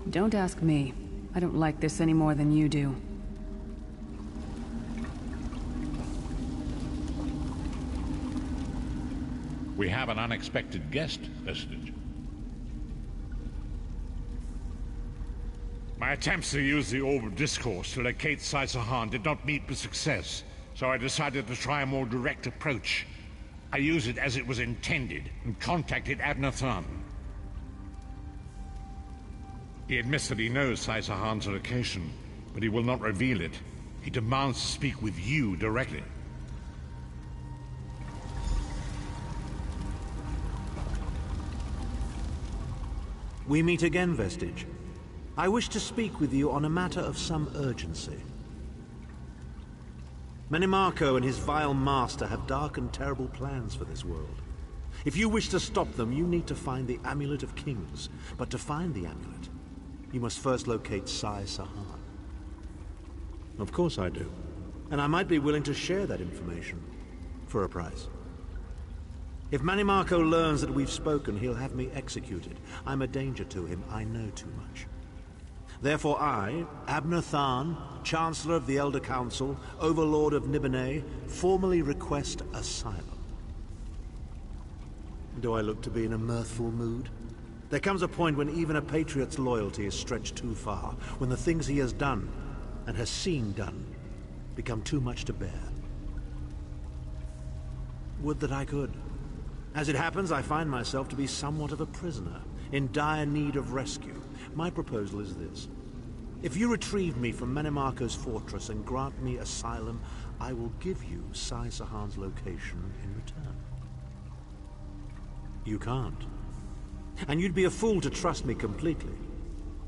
Don't ask me. I don't like this any more than you do. We have an unexpected guest, Vestige. My attempts to use the Orb of Discourse to locate Sai Sahan did not meet with success, so I decided to try a more direct approach. I used it as it was intended, and contacted Abnathan. He admits that he knows Sai Sahan's location, but he will not reveal it. He demands to speak with you directly. We meet again, Vestige. I wish to speak with you on a matter of some urgency. Menimarco and his vile master have dark and terrible plans for this world. If you wish to stop them, you need to find the Amulet of Kings. But to find the amulet, you must first locate Sai Sahan. Of course I do. And I might be willing to share that information. For a price. If Menimarco learns that we've spoken, he'll have me executed. I'm a danger to him. I know too much. Therefore I, Abnathan, Chancellor of the Elder Council, Overlord of Nibene, formally request asylum. Do I look to be in a mirthful mood? There comes a point when even a patriot's loyalty is stretched too far, when the things he has done, and has seen done, become too much to bear. Would that I could. As it happens, I find myself to be somewhat of a prisoner, in dire need of rescue. My proposal is this. If you retrieve me from Menimarco's fortress and grant me asylum, I will give you Sai Sahan's location in return. You can't. And you'd be a fool to trust me completely.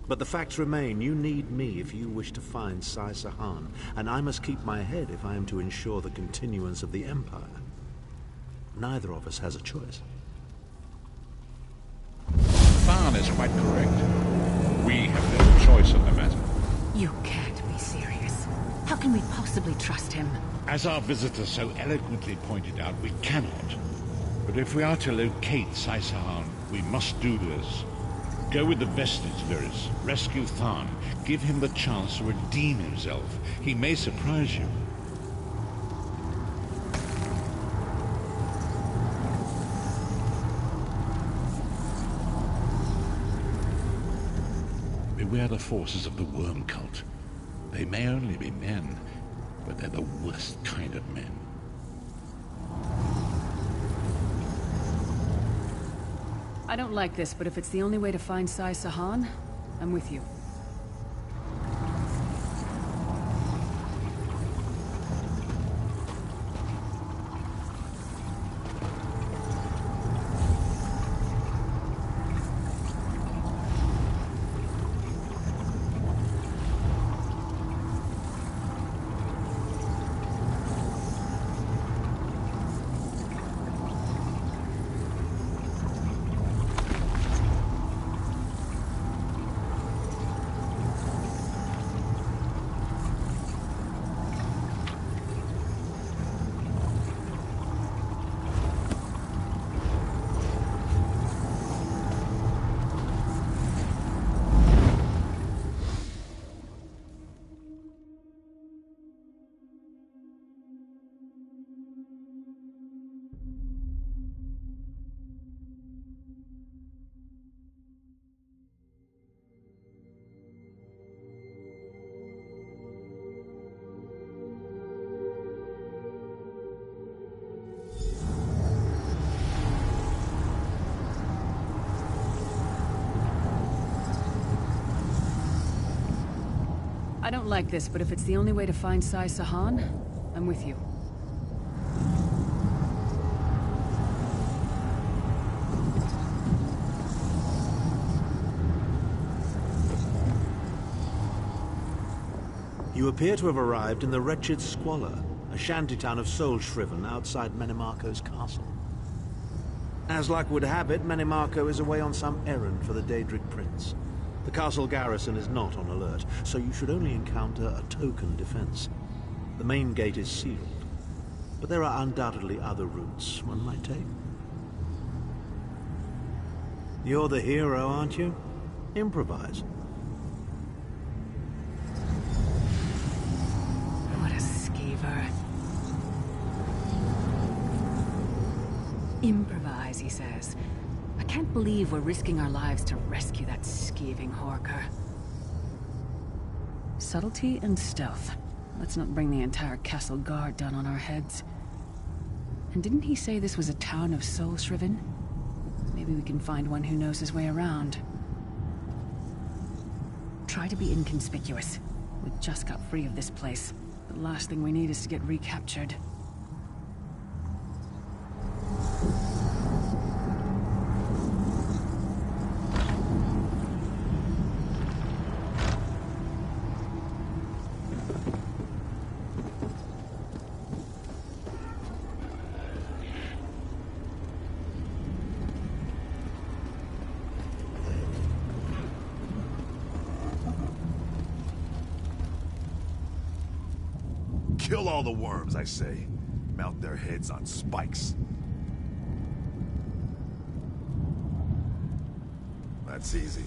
But the facts remain, you need me if you wish to find Sai Sahan, and I must keep my head if I am to ensure the continuance of the Empire. Neither of us has a choice. Tharn is quite correct. We have little choice in the matter. You can't be serious. How can we possibly trust him? As our visitor so eloquently pointed out, we cannot. But if we are to locate Sai Sahan, we must do this. Go with the Vestige, Viris. Rescue Tharn. Give him the chance to redeem himself. He may surprise you. Beware the forces of the worm cult. They may only be men, but they're the worst kind of men. I don't like this, but if it's the only way to find Sai Sahan, I'm with you. I don't like this, but if it's the only way to find Sai Sahan, I'm with you. You appear to have arrived in the wretched Squalor, a shantytown of soul-shriven outside Menimarco's castle. As luck would have it, Menimarco is away on some errand for the Daedric Prince. The castle garrison is not on alert, so you should only encounter a token defense. The main gate is sealed, but there are undoubtedly other routes one might take. You're the hero, aren't you? Improvise. clever. Improvise, he says. I can't believe we're risking our lives to rescue that scathing Horker. Subtlety and stealth. Let's not bring the entire castle guard down on our heads. And didn't he say this was a town of soul-shriven? Maybe we can find one who knows his way around. Try to be inconspicuous. We just got free of this place. The last thing we need is to get recaptured. Kill all the worms, I say. Mount their heads on spikes. That's easy.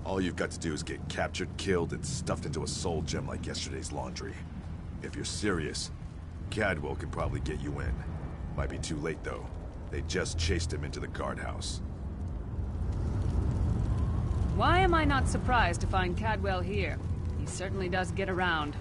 All you've got to do is get captured, killed, and stuffed into a soul gem like yesterday's laundry. If you're serious, Cadwell could probably get you in. Might be too late, though. They just chased him into the guardhouse. Why am I not surprised to find Cadwell here? He certainly does get around.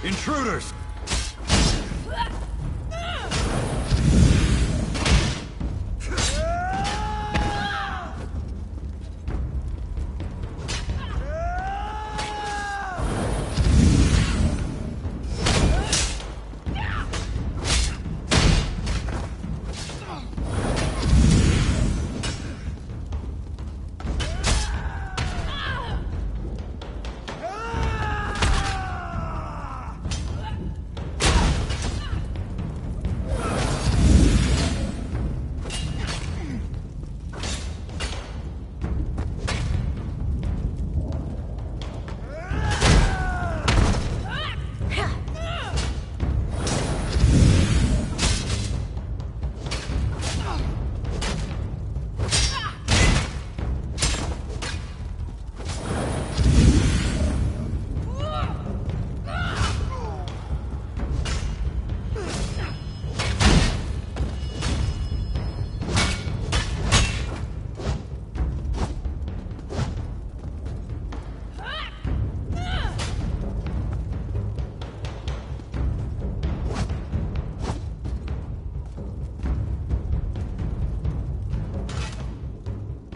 Intruders!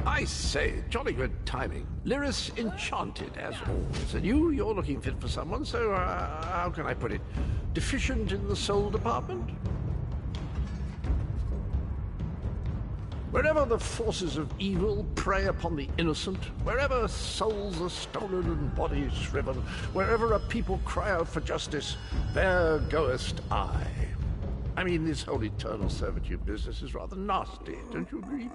I say, jolly good timing. Lyris enchanted, as always. And you're looking fit for someone, so, how can I put it? Deficient in the soul department? Wherever the forces of evil prey upon the innocent, wherever souls are stolen and bodies shriven, wherever a people cry out for justice, there goest I. I mean, this whole eternal servitude business is rather nasty, don't you agree?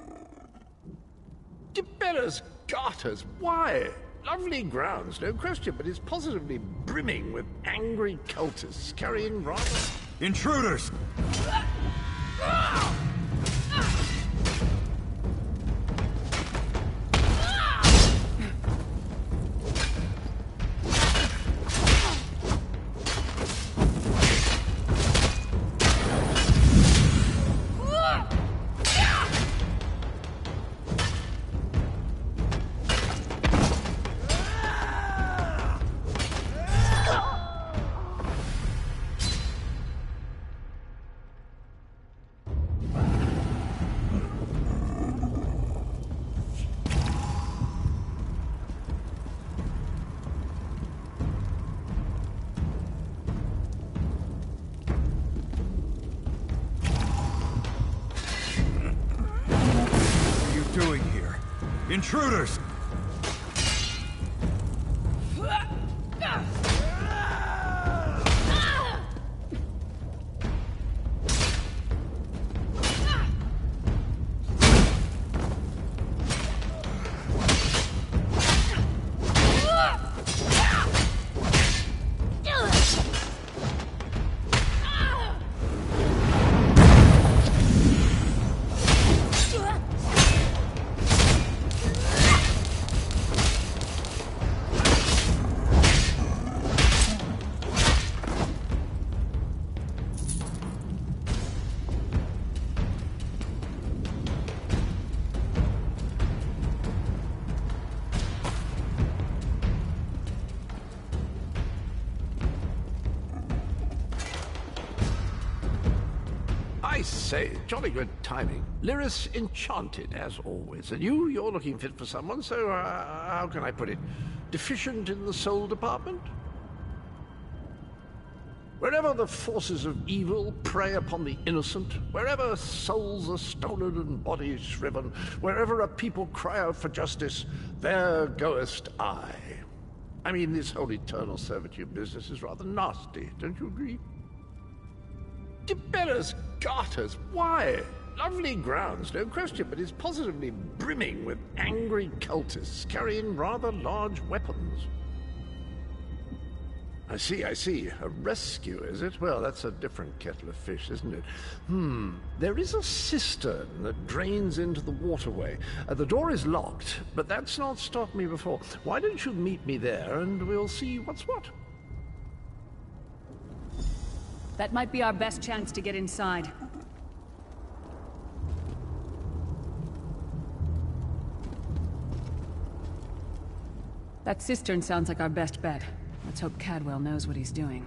Tiberius Garters, why? Lovely grounds, no question, but it's positively brimming with angry cultists carrying rather... Intruders! Intruders! I say, jolly good timing. Lyris enchanted, as always. And you're looking fit for someone, so, how can I put it? Deficient in the soul department? Wherever the forces of evil prey upon the innocent, wherever souls are stolen and bodies shriven, wherever a people cry out for justice, there goest I. I mean, this whole eternal servitude business is rather nasty, don't you agree? Tiberius Garters, why? Lovely grounds, no question, but it's positively brimming with angry cultists carrying rather large weapons. I see. A rescue, is it? Well, that's a different kettle of fish, isn't it? There is a cistern that drains into the waterway. The door is locked, but that's not stopped me before. Why don't you meet me there, and we'll see what's what? That might be our best chance to get inside. That cistern sounds like our best bet. Let's hope Cadwell knows what he's doing.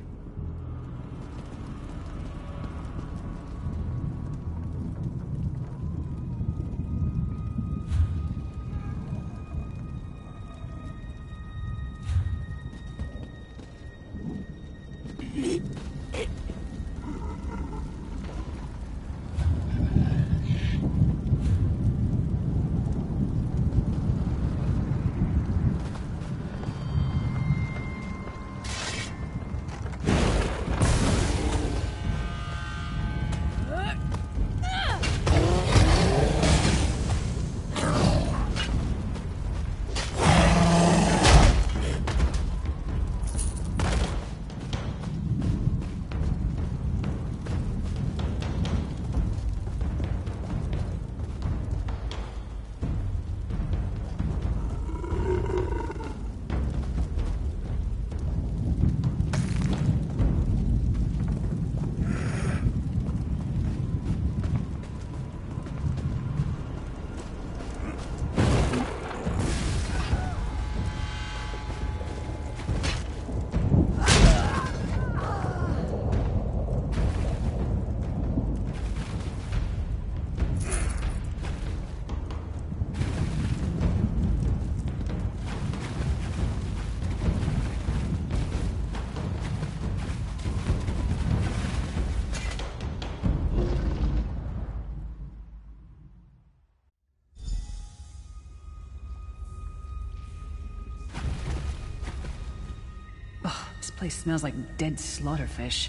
This place smells like dead slaughterfish.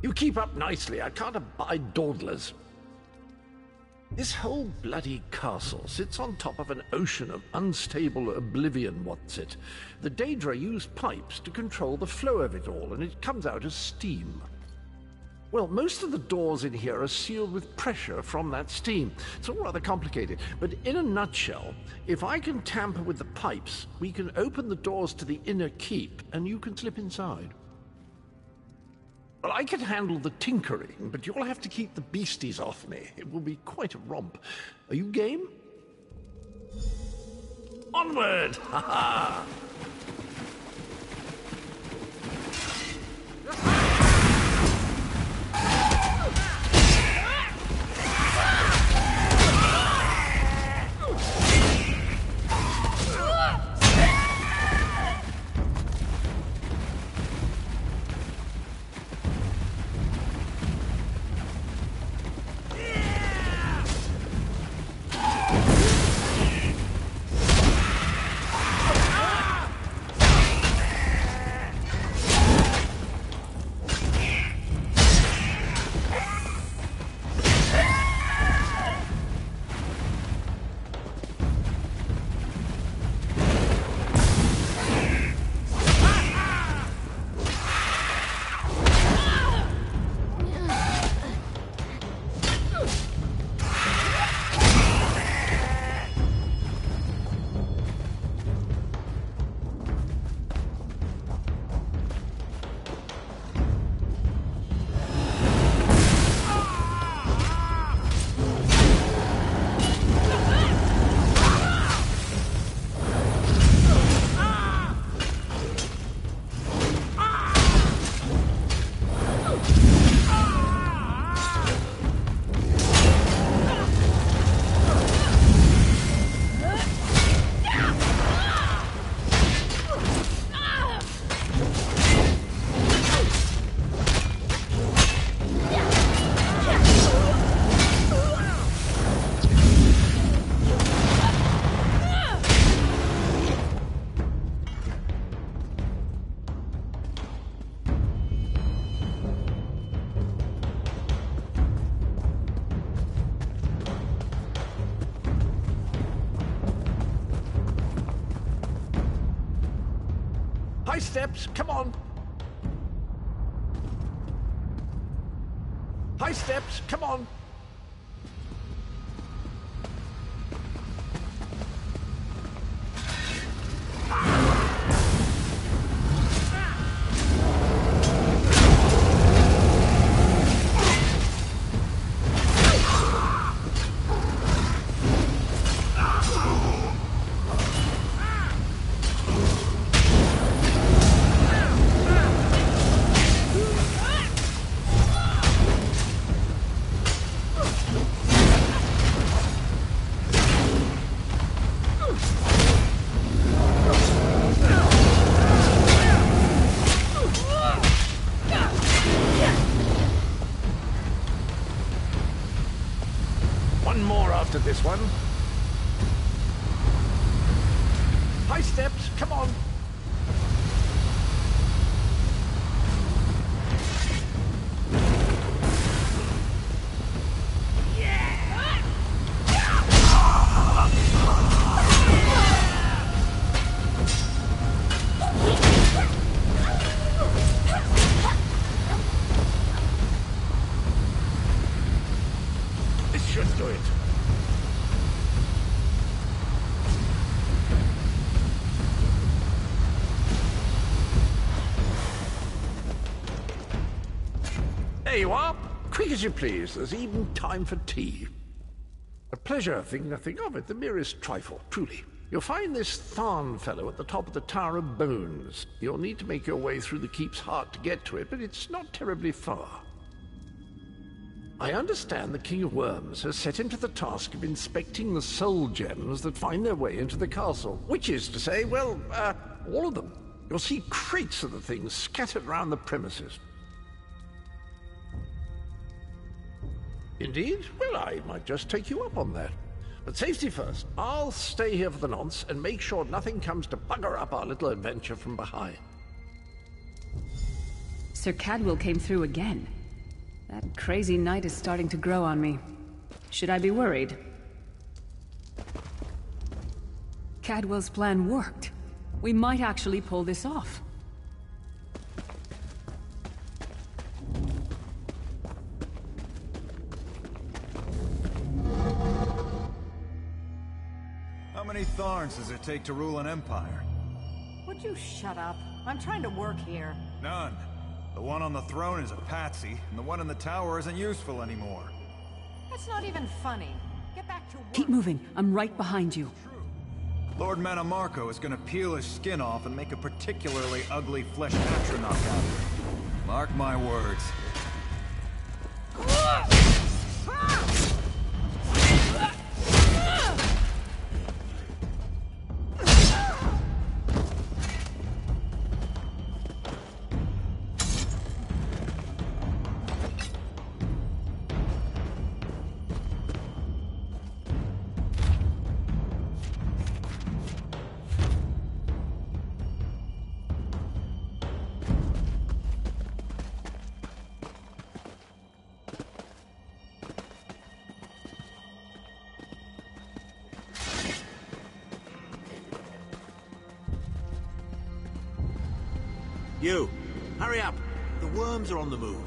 You keep up nicely. I can't abide dawdlers. This whole bloody castle sits on top of an ocean of unstable oblivion, what's it? The Daedra use pipes to control the flow of it all, and it comes out as steam. Well, most of the doors in here are sealed with pressure from that steam. It's all rather complicated, but in a nutshell, if I can tamper with the pipes, we can open the doors to the inner keep, and you can slip inside. Well, I can handle the tinkering, but you'll have to keep the beasties off me. It will be quite a romp. Are you game? Onward! Ha ha! High steps, come on! High steps, come on! One more after this one. High steps, come on. This should do it. There you are. Quick as you please. There's even time for tea. A pleasure, think nothing of it. The merest trifle, truly. You'll find this Tharn fellow at the top of the Tower of Bones. You'll need to make your way through the keep's heart to get to it, but it's not terribly far. I understand the King of Worms has set him to the task of inspecting the soul gems that find their way into the castle. Which is to say, well, all of them. You'll see crates of the things scattered around the premises. Indeed? Well, I might just take you up on that. But safety first. I'll stay here for the nonce and make sure nothing comes to bugger up our little adventure from behind. Sir Cadwell came through again. That crazy night is starting to grow on me. Should I be worried? Cadwell's plan worked. We might actually pull this off. How many Tharns does it take to rule an empire? Would you shut up? I'm trying to work here. None. The one on the throne is a patsy, and the one in the tower isn't useful anymore. That's not even funny. Get back to work. Keep moving. I'm right behind you. Lord Manamarco is gonna peel his skin off and make a particularly ugly flesh atronach out of it. Mark my words. You, hurry up. The worms are on the move.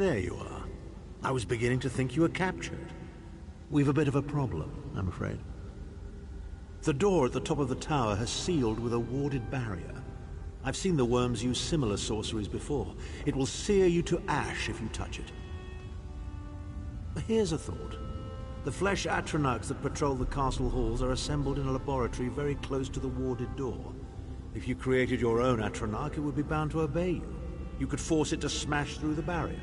There you are. I was beginning to think you were captured. We've a bit of a problem, I'm afraid. The door at the top of the tower has sealed with a warded barrier. I've seen the worms use similar sorceries before. It will sear you to ash if you touch it. Here's a thought. The flesh Atronachs that patrol the castle halls are assembled in a laboratory very close to the warded door. If you created your own Atronach, it would be bound to obey you. You could force it to smash through the barrier.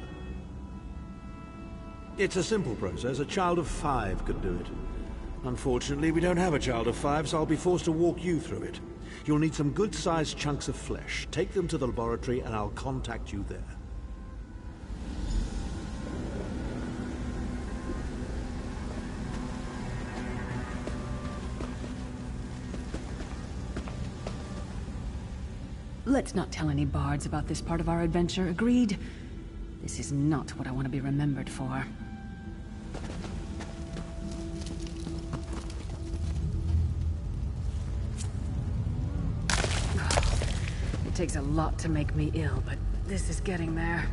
It's a simple process. A child of 5 could do it. Unfortunately, we don't have a child of 5, so I'll be forced to walk you through it. You'll need some good-sized chunks of flesh. Take them to the laboratory and I'll contact you there. Let's not tell any bards about this part of our adventure, agreed? This is not what I want to be remembered for. It takes a lot to make me ill, but this is getting there.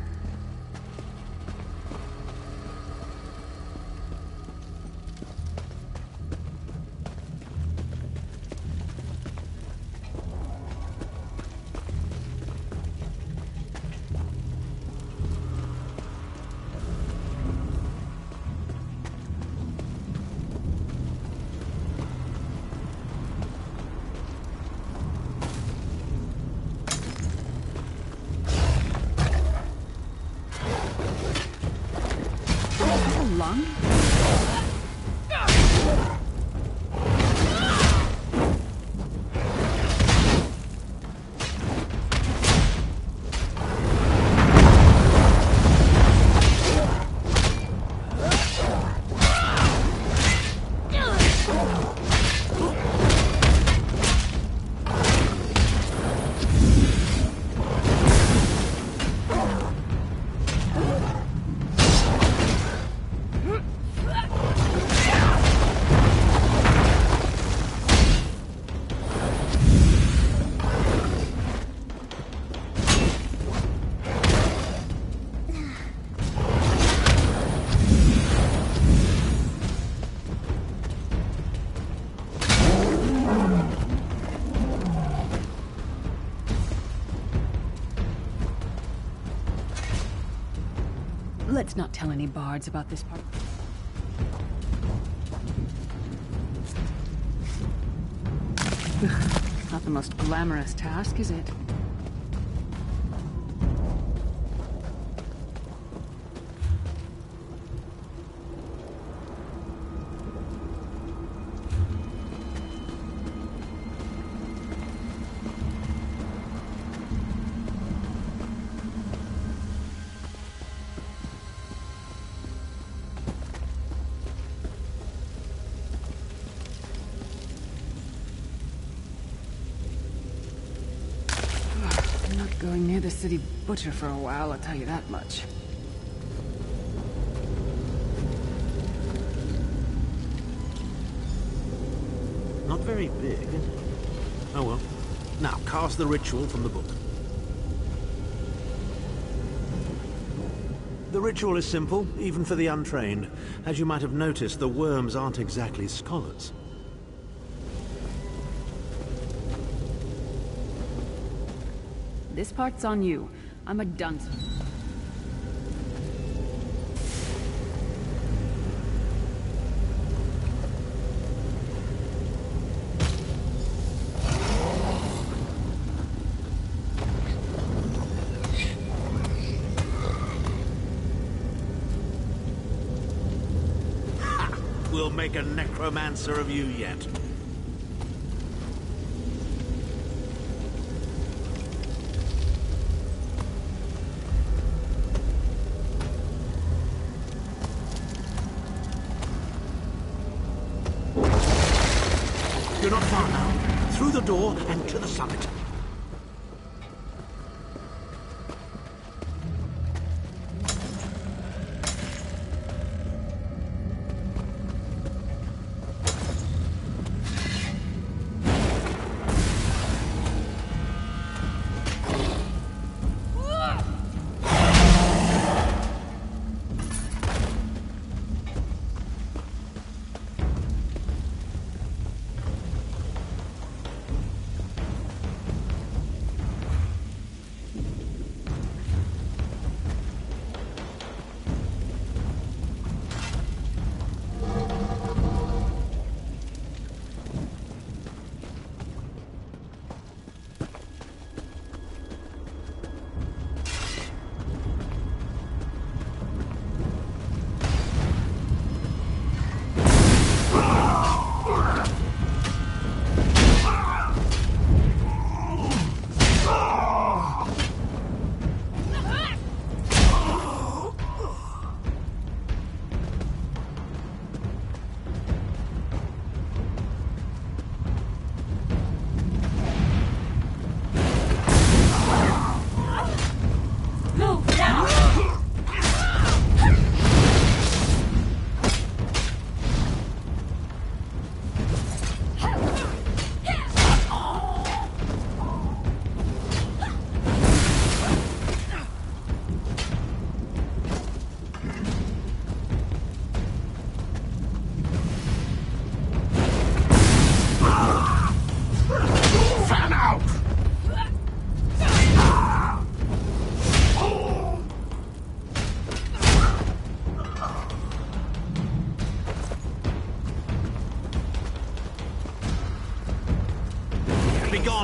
Lung? Let's not tell any bards about this part. Not the most glamorous task, is it? Going near the city butcher for a while, I'll tell you that much. Not very big. Oh well. Now, cast the ritual from the book. The ritual is simple, even for the untrained. As you might have noticed, the worms aren't exactly scholars. This part's on you. I'm a dunce. We'll make a necromancer of you yet. You're not far now. Through the door and to the summit.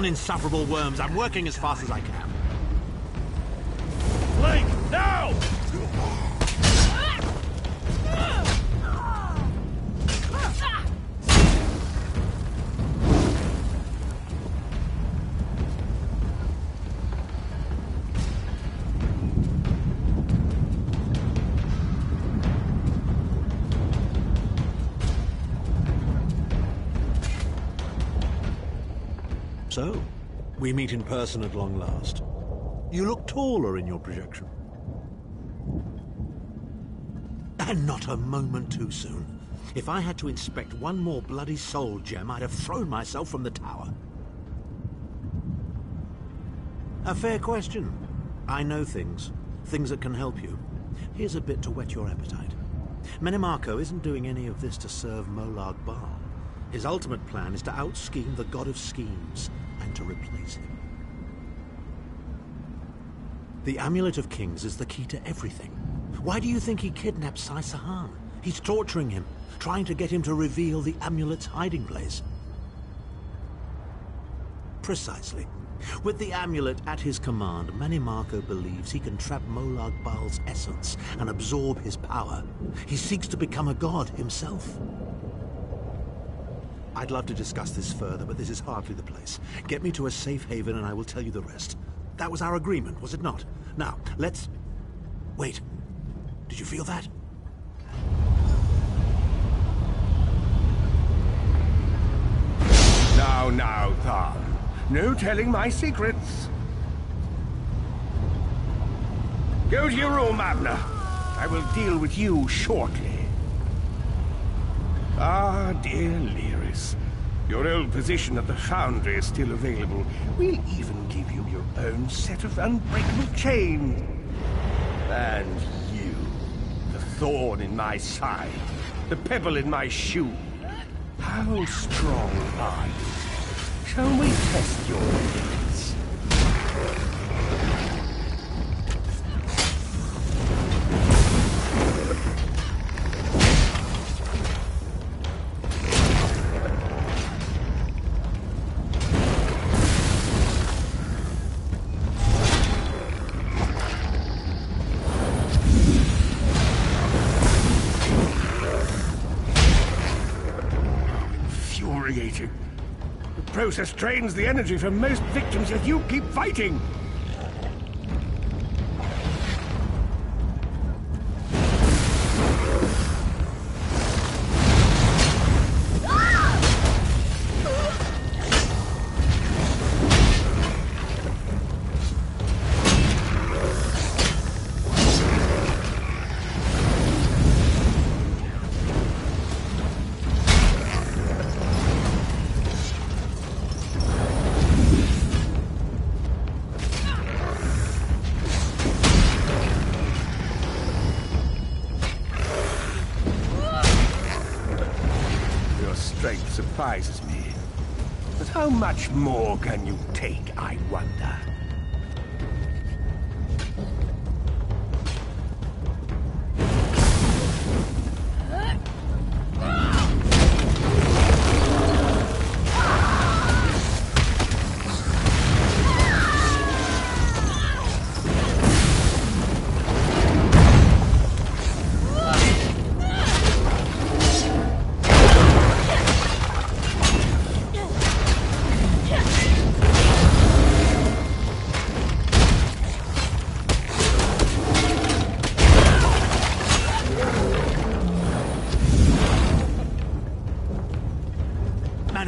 on, insufferable worms. I'm working as fast as I can. Blake, now! So, we meet in person at long last. You look taller in your projection. And not a moment too soon. If I had to inspect one more bloody soul gem, I'd have thrown myself from the tower. A fair question. I know things. Things that can help you. Here's a bit to whet your appetite. Marco isn't doing any of this to serve Molag Bal. His ultimate plan is to out-scheme the god of schemes and to replace him. The Amulet of Kings is the key to everything. Why do you think he kidnapped Sai-Sahan? He's torturing him, trying to get him to reveal the amulet's hiding place. Precisely. With the amulet at his command, Marco believes he can trap Molag Bal's essence and absorb his power. He seeks to become a god himself. I'd love to discuss this further, but this is hardly the place. Get me to a safe haven and I will tell you the rest. That was our agreement, was it not? Now, let's... Wait. Did you feel that? Now, Tharn. No telling my secrets. Go to your room, Abner. I will deal with you shortly. Ah, dear Lyris. Your old position at the Foundry is still available. We'll even give you your own set of unbreakable chains. And you, the thorn in my side, the pebble in my shoe. How strong are you? Shall we test your limits? Infuriating. The process drains the energy from most victims, yet you keep fighting! Surprises me. But how much more can you take, I wonder?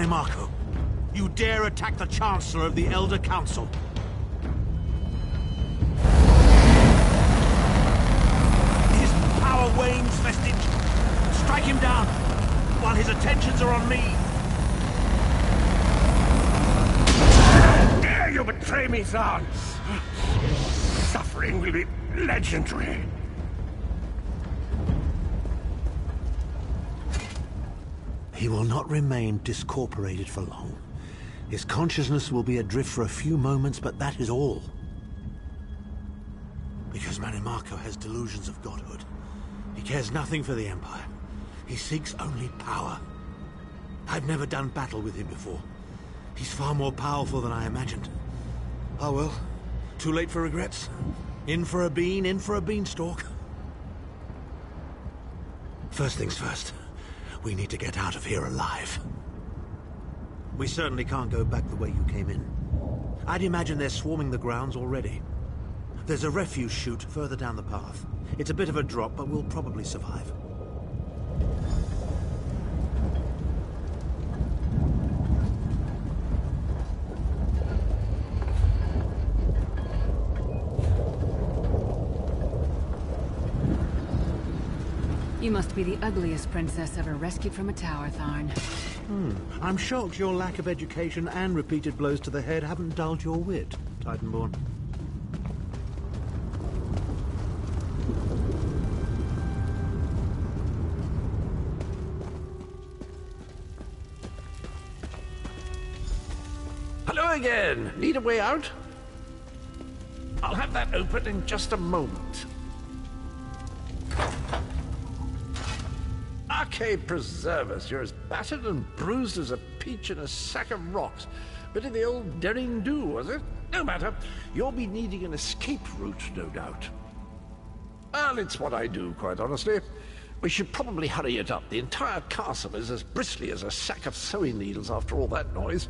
Marco, you dare attack the Chancellor of the Elder Council. His power wanes, Vestige. Strike him down while his attentions are on me. How dare you betray me, Tharn? Suffering will be legendary. He will not remain discorporated for long. His consciousness will be adrift for a few moments, but that is all. Because Marco has delusions of godhood. He cares nothing for the Empire. He seeks only power. I've never done battle with him before. He's far more powerful than I imagined. Oh well, too late for regrets. In for a bean, in for a beanstalk. First things first, we need to get out of here alive. We certainly can't go back the way you came in. I'd imagine they're swarming the grounds already. There's a refuse chute further down the path. It's a bit of a drop, but we'll probably survive. You must be the ugliest princess ever rescued from a tower, Tharn. I'm shocked your lack of education and repeated blows to the head haven't dulled your wit, Titanborn. Hello again. Need a way out? I'll have that open in just a moment. Arcade preservers, you're as battered and bruised as a peach in a sack of rocks. Bit of the old daring-do, was it? No matter. You'll be needing an escape route, no doubt. Well, it's what I do, quite honestly. We should probably hurry it up. The entire castle is as bristly as a sack of sewing needles after all that noise.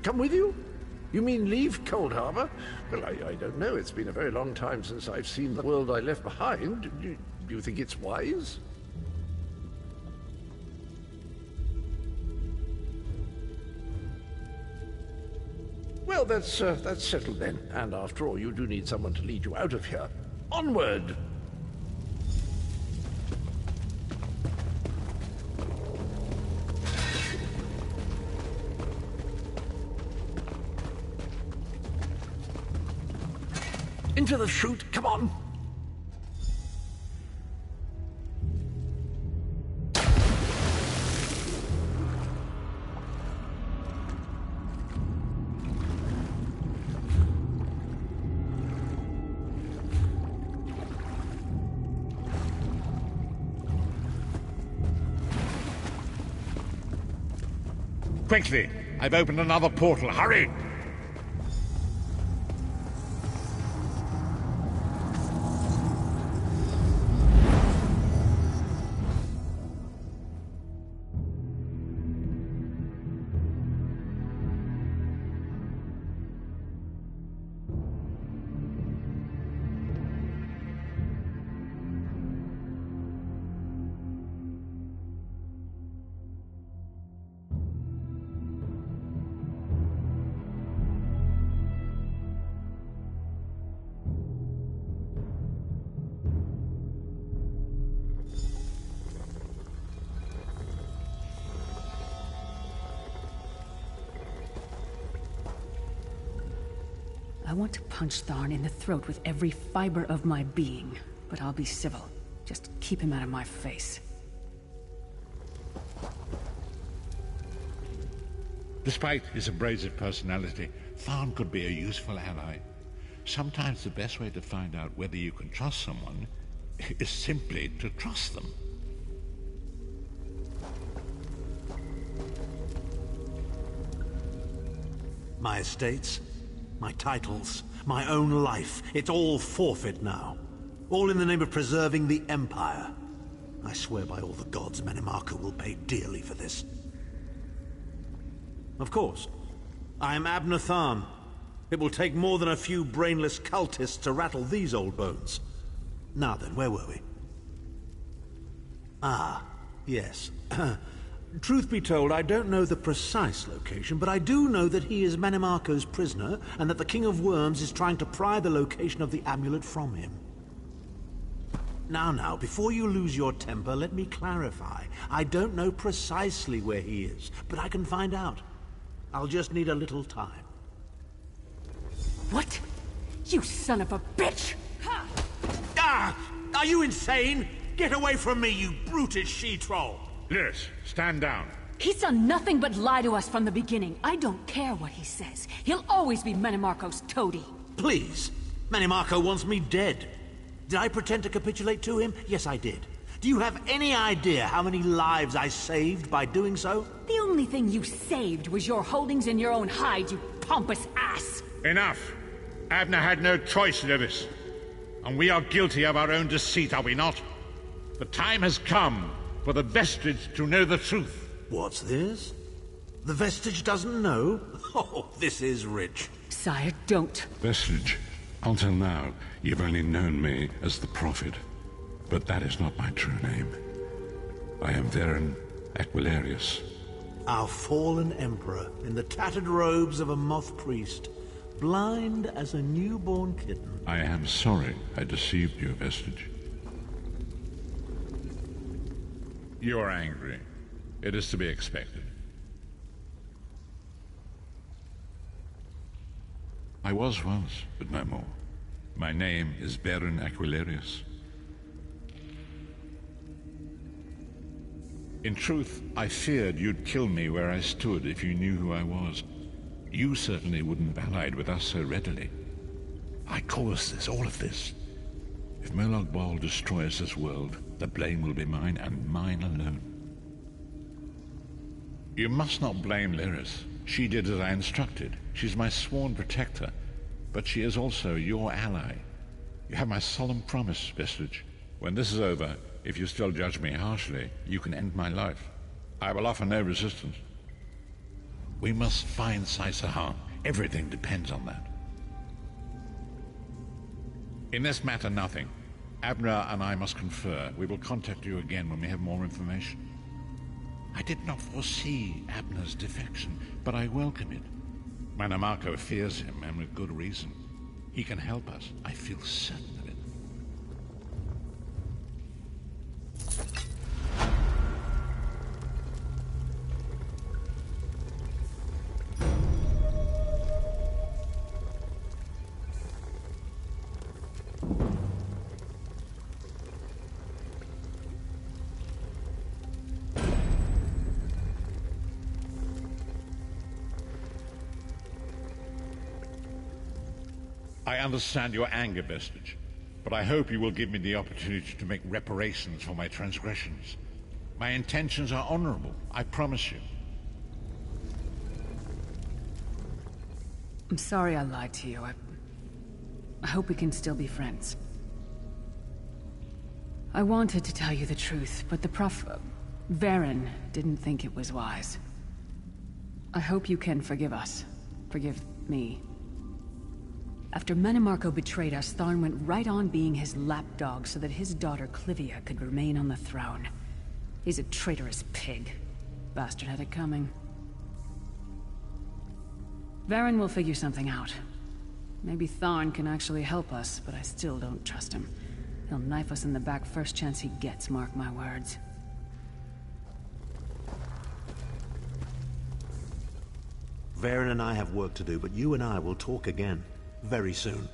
Come with you? You mean leave Cold Harbor? Well, I don't know. It's been a very long time since I've seen the world I left behind. Do you think it's wise? Well, that's settled then. And after all, you do need someone to lead you out of here. Onward! Into the chute, come on! Quickly! I've opened another portal. Hurry! I want to punch Tharn in the throat with every fiber of my being, but I'll be civil. Just keep him out of my face. Despite his abrasive personality, Tharn could be a useful ally. Sometimes the best way to find out whether you can trust someone is simply to trust them. My estates, my titles, my own life, it's all forfeit now. All in the name of preserving the Empire. I swear by all the gods, Manimarco will pay dearly for this. Of course, I am Abner Tharn. It will take more than a few brainless cultists to rattle these old bones. Now then, where were we? Ah, yes. Truth be told, I don't know the precise location, but I do know that he is Manimarco's prisoner, and that the King of Worms is trying to pry the location of the amulet from him. Now, before you lose your temper, let me clarify. I don't know precisely where he is, but I can find out. I'll just need a little time. What? You son of a bitch! Ha! Ah! Are you insane? Get away from me, you brutish she-troll! Lyris, stand down. He's done nothing but lie to us from the beginning. I don't care what he says. He'll always be Manimarco's toady. Please. Manimarco wants me dead. Did I pretend to capitulate to him? Yes, I did. Do you have any idea how many lives I saved by doing so? The only thing you saved was your holdings in your own hide, you pompous ass! Enough! Abner had no choice, Lewis. And we are guilty of our own deceit, are we not? The time has come for the Vestige to know the truth. What's this? The Vestige doesn't know? Oh, this is rich. Sire, don't. Vestige, until now, you've only known me as the Prophet. But that is not my true name. I am Varen Aquilarius. Our fallen emperor, in the tattered robes of a moth priest, blind as a newborn kitten. I am sorry I deceived you, Vestige. You are angry. It is to be expected. I was once, but no more. My name is Varen Aquilarius. In truth, I feared you'd kill me where I stood if you knew who I was. You certainly wouldn't have allied with us so readily. I caused this, all of this. If Molag Bal destroys this world, the blame will be mine, and mine alone. You must not blame Lyris. She did as I instructed. She's my sworn protector, but she is also your ally. You have my solemn promise, Vestige. When this is over, if you still judge me harshly, you can end my life. I will offer no resistance. We must find Saisahan. Everything depends on that. In this matter, nothing. Abner and I must confer. We will contact you again when we have more information. I did not foresee Abner's defection, but I welcome it. Manamarco fears him, and with good reason. He can help us. I feel certain of it. I understand your anger, Vestige, but I hope you will give me the opportunity to make reparations for my transgressions. My intentions are honorable, I promise you. I'm sorry I lied to you. I hope we can still be friends. I wanted to tell you the truth, but the Varen didn't think it was wise. I hope you can forgive us. Forgive me. After Manamarco betrayed us, Tharn went right on being his lapdog so that his daughter Clivia could remain on the throne. He's a traitorous pig. Bastard had it coming. Varen will figure something out. Maybe Tharn can actually help us, but I still don't trust him. He'll knife us in the back first chance he gets, mark my words. Varen and I have work to do, but you and I will talk again. Very soon.